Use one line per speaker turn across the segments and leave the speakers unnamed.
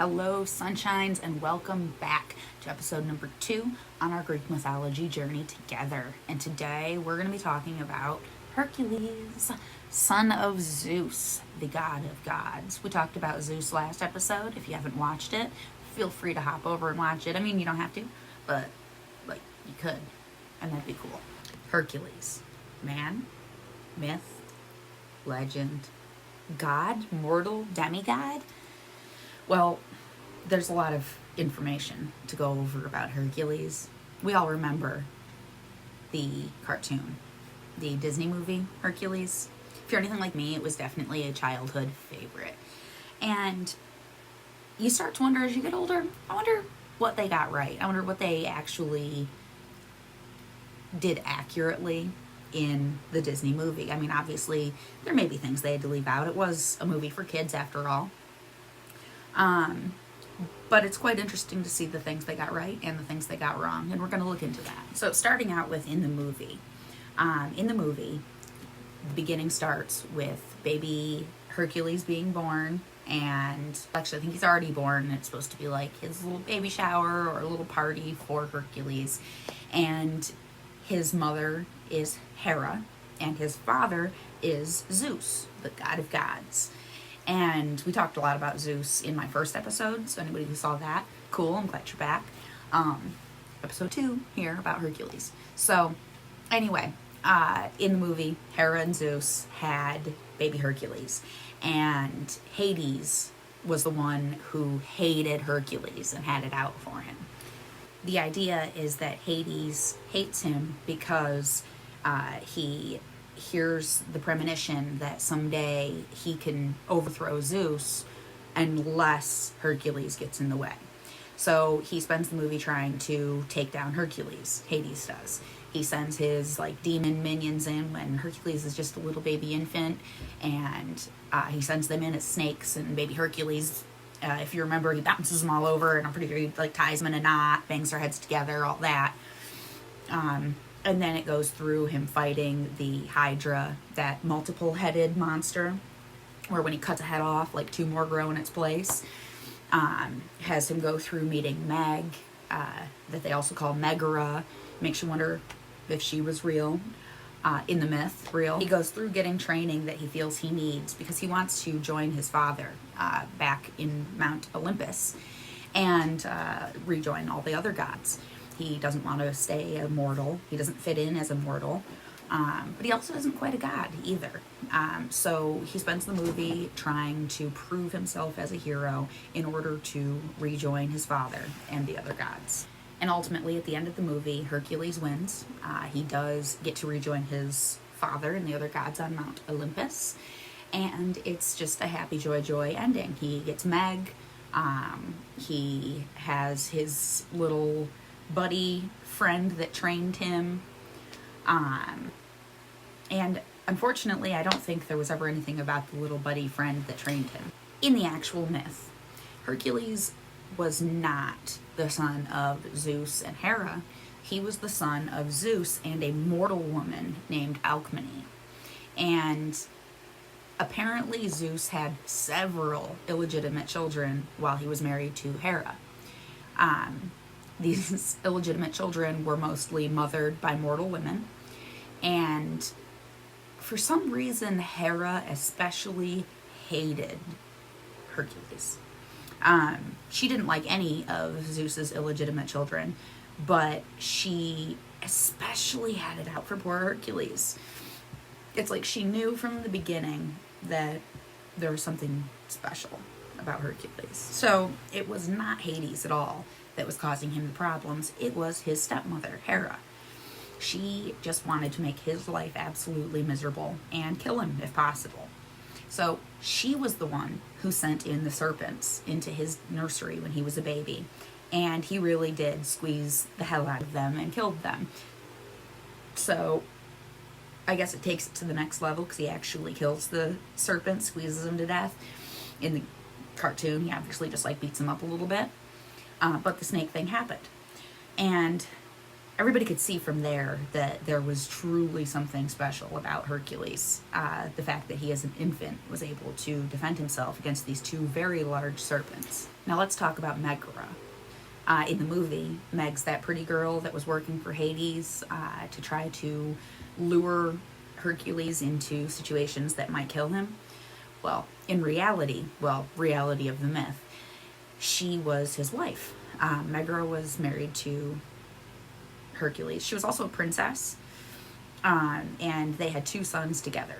Hello, sunshines, and welcome back to episode number 2 on our Greek mythology journey together. And today we're going to be talking about Hercules, son of Zeus, the god of gods. We talked about Zeus last episode. If you haven't watched it, feel free to hop over and watch it. I mean, you don't have to, but you could, and that'd be cool. Hercules, man, myth, legend, god, mortal, demigod. Well, there's a lot of information to go over about Hercules. We all remember the cartoon, the Disney movie Hercules. If you're anything like me, it was definitely a childhood favorite. And you start to wonder as you get older, I wonder what they got right. I wonder what they actually did accurately in the Disney movie. I mean, obviously, there may be things they had to leave out. It was a movie for kids after all. But it's quite interesting to see the things they got right and the things they got wrong, and we're going to look into that. So starting out with in the movie, the beginning starts with baby Hercules being born, and actually I think he's already born, and it's supposed to be like his little baby shower or a little party for Hercules, and his mother is Hera, and his father is Zeus, the god of gods. And we talked a lot about Zeus in my first episode, so anybody who saw that, cool, I'm glad you're back. Episode 2 here about Hercules. So anyway, in the movie, Hera and Zeus had baby Hercules, and Hades was the one who hated Hercules and had it out for him. The idea is that Hades hates him because he hears the premonition that someday he can overthrow Zeus unless Hercules gets in the way. So he spends the movie trying to take down Hercules. Hades does. He sends his demon minions in when Hercules is just a little baby infant, and he sends them in as snakes, and baby Hercules, if you remember, he bounces them all over, and I'm pretty sure he ties them in a knot, bangs their heads together, all that. And then it goes through him fighting the Hydra, that multiple-headed monster, where when he cuts a head off, 2 more grow in its place. Has him go through meeting Meg, that they also call Megara. Makes you wonder if she was real, in the myth, real. He goes through getting training that he feels he needs because he wants to join his father back in Mount Olympus and rejoin all the other gods. He doesn't want to stay a mortal. He doesn't fit in as a mortal. But he also isn't quite a god either. So he spends the movie trying to prove himself as a hero in order to rejoin his father and the other gods. And ultimately, at the end of the movie, Hercules wins. He does get to rejoin his father and the other gods on Mount Olympus. And it's just a happy, joy ending. He gets Meg. He has his little buddy friend that trained him, and unfortunately I don't think there was ever anything about the little buddy friend that trained him. In the actual myth, Hercules was not the son of Zeus and Hera. He was the son of Zeus and a mortal woman named Alcmene, and apparently Zeus had several illegitimate children while he was married to Hera. These illegitimate children were mostly mothered by mortal women, and for some reason Hera especially hated Hercules. She didn't like any of Zeus's illegitimate children, but she especially had it out for poor Hercules. It's like she knew from the beginning that there was something special about Hercules. So it was not Hades at all that was causing him the problems. It was his stepmother, Hera. She just wanted to make his life absolutely miserable and kill him if possible. So she was the one who sent in the serpents into his nursery when he was a baby, and he really did squeeze the hell out of them and killed them. So I guess it takes it to the next level because he actually kills the serpent, squeezes him to death. In the cartoon, he obviously just beats him up a little bit. But the snake thing happened. And everybody could see from there that there was truly something special about Hercules. The fact that he, as an infant, was able to defend himself against these 2 very large serpents. Now let's talk about Megara. In the movie, Meg's that pretty girl that was working for Hades to try to lure Hercules into situations that might kill him. Well, in reality, reality of the myth, she was his wife. Megara was married to Hercules. She was also a princess, and they had 2 sons together.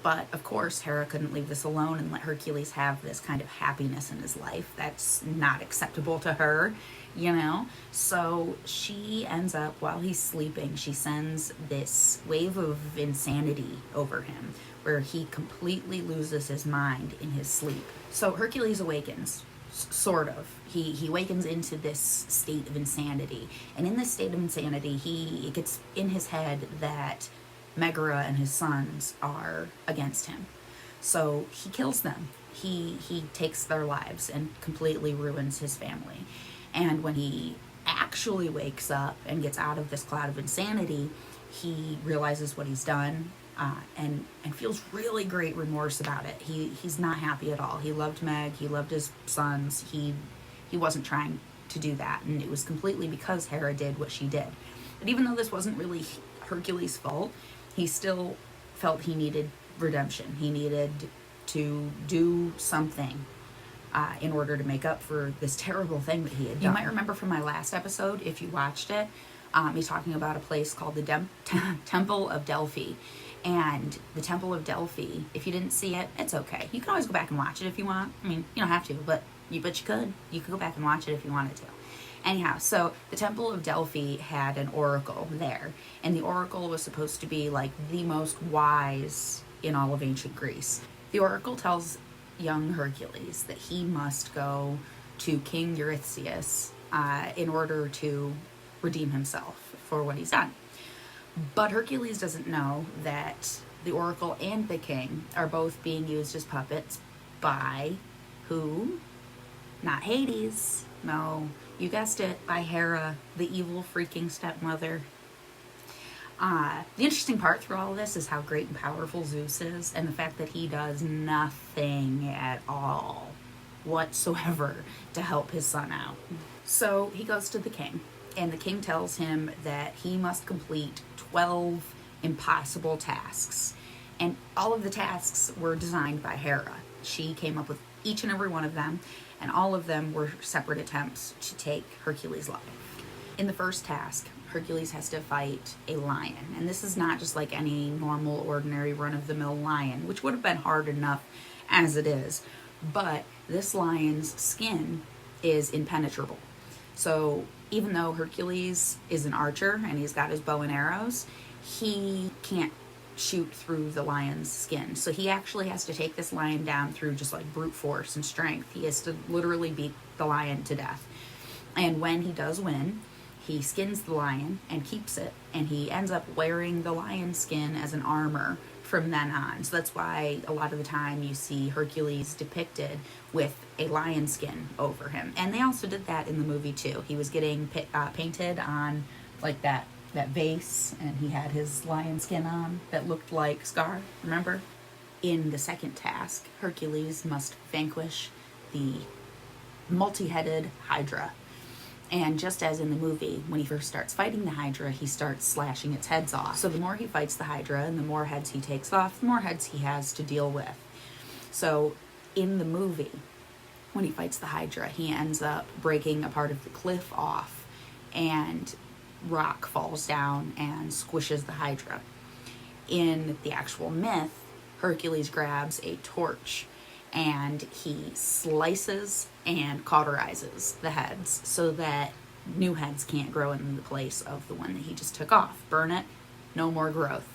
But of course, Hera couldn't leave this alone and let Hercules have this kind of happiness in his life. That's not acceptable to her, you know? So she ends up, while he's sleeping, she sends this wave of insanity over him where he completely loses his mind in his sleep. So Hercules awakens, sort of. He awakens into this state of insanity. And in this state of insanity, it gets in his head that Megara and his sons are against him. So he kills them. He takes their lives and completely ruins his family. And when he actually wakes up and gets out of this cloud of insanity, he realizes what he's done, and feels really great remorse about it. He's not happy at all. He loved Meg. He loved his sons. He wasn't trying to do that. And it was completely because Hera did what she did. But even though this wasn't really Hercules' fault, he still felt he needed redemption. He needed to do something in order to make up for this terrible thing that he had done. You might remember from my last episode, if you watched it, me talking about a place called the Temple of Delphi. And the Temple of Delphi, if you didn't see it, it's okay. You can always go back and watch it if you want. I mean, you don't have to, but you could. You could go back and watch it if you wanted to. Anyhow, so the Temple of Delphi had an oracle there, and the oracle was supposed to be like the most wise in all of ancient Greece. The oracle tells young Hercules that he must go to King Eurystheus in order to redeem himself for what he's done. But Hercules doesn't know that the oracle and the king are both being used as puppets by who? Not Hades. No, you guessed it, by Hera, the evil freaking stepmother. The interesting part through all of this is how great and powerful Zeus is, and the fact that he does nothing at all whatsoever to help his son out. So he goes to the king, and the king tells him that he must complete 12 impossible tasks. And all of the tasks were designed by Hera. She came up with each and every one of them, and all of them were separate attempts to take Hercules' life. In the first task, Hercules has to fight a lion. And this is not just like any normal, ordinary, run-of-the-mill lion, which would have been hard enough as it is. But this lion's skin is impenetrable. So even though Hercules is an archer and he's got his bow and arrows, he can't shoot through the lion's skin. So he actually has to take this lion down through just like brute force and strength. He has to literally beat the lion to death. And when he does win, he skins the lion and keeps it, and he ends up wearing the lion's skin as an armor from then on. So that's why a lot of the time you see Hercules depicted with a lion skin over him. And they also did that in the movie too. He was getting painted on like that vase, and he had his lion skin on that looked like Scar, remember? In the second task, Hercules must vanquish the multi-headed Hydra. And just as in the movie, when he first starts fighting the Hydra, he starts slashing its heads off. So the more he fights the Hydra and the more heads he takes off, the more heads he has to deal with. So in the movie, when he fights the Hydra, he ends up breaking a part of the cliff off, and rock falls down and squishes the Hydra. In the actual myth, Hercules grabs a torch and he slices and cauterizes the heads so that new heads can't grow in the place of the one that he just took off. Burn it, no more growth.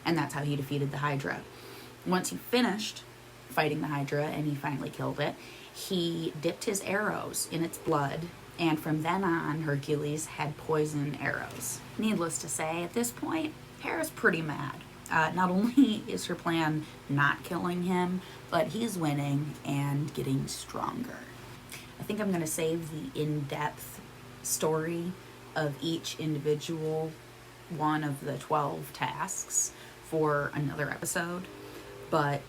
And that's how he defeated the Hydra. Once he finished fighting the Hydra and he finally killed it, he dipped his arrows in its blood, and from then on, Hercules had poison arrows. Needless to say, at this point, Hera's pretty mad. Not only is her plan not killing him, but he's winning and getting stronger. I think I'm going to save the in-depth story of each individual one of the 12 tasks for another episode. But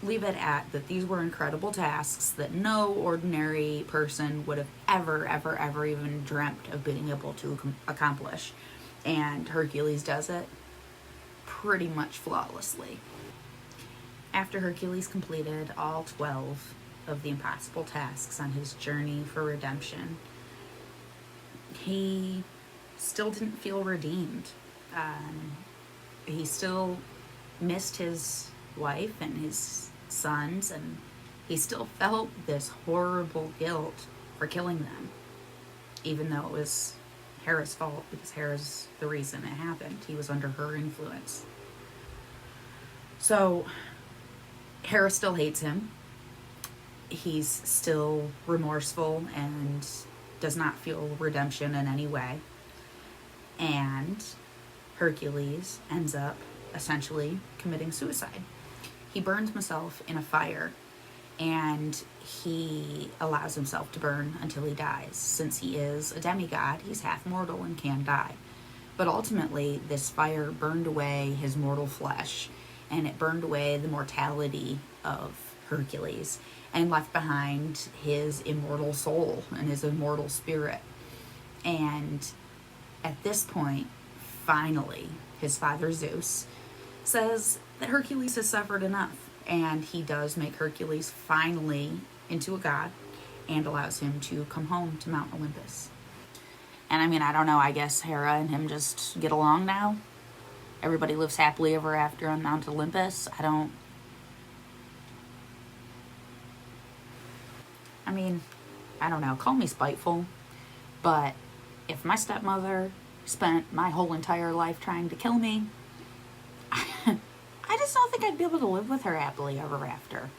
leave it at that these were incredible tasks that no ordinary person would have ever even dreamt of being able to accomplish. And Hercules does it pretty much flawlessly. After Hercules completed all 12 of the impossible tasks on his journey for redemption, he still didn't feel redeemed. He still missed his wife and his sons, and he still felt this horrible guilt for killing them, even though it was Hera's fault, because Hera's the reason it happened. He was under her influence. So Hera still hates him. He's still remorseful and does not feel redemption in any way. And Hercules ends up essentially committing suicide. He burns himself in a fire, and he allows himself to burn until he dies. Since he is a demigod, he's half mortal and can die. But ultimately, this fire burned away his mortal flesh, and it burned away the mortality of Hercules, and left behind his immortal soul and his immortal spirit. And at this point, finally, his father Zeus says that Hercules has suffered enough, and he does make Hercules finally into a god and allows him to come home to Mount Olympus. And I mean, I don't know, I guess Hera and him just get along now. Everybody lives happily ever after on Mount Olympus. I don't know, call me spiteful, but if my stepmother spent my whole entire life trying to kill me, I just don't think I'd be able to live with her happily ever after.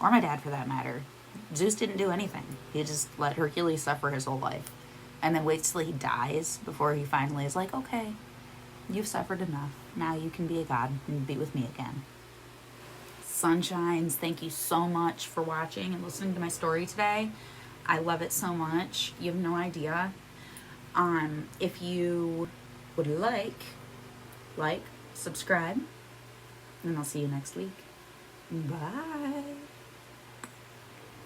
Or my dad, for that matter. Zeus didn't do anything. He just let Hercules suffer his whole life. And then waits till he dies before he finally is like, okay, you've suffered enough. Now you can be a god and be with me again. Sunshines, thank you so much for watching and listening to my story today. I love it so much. You have no idea. If you would like, subscribe, and I'll see you next week. Bye.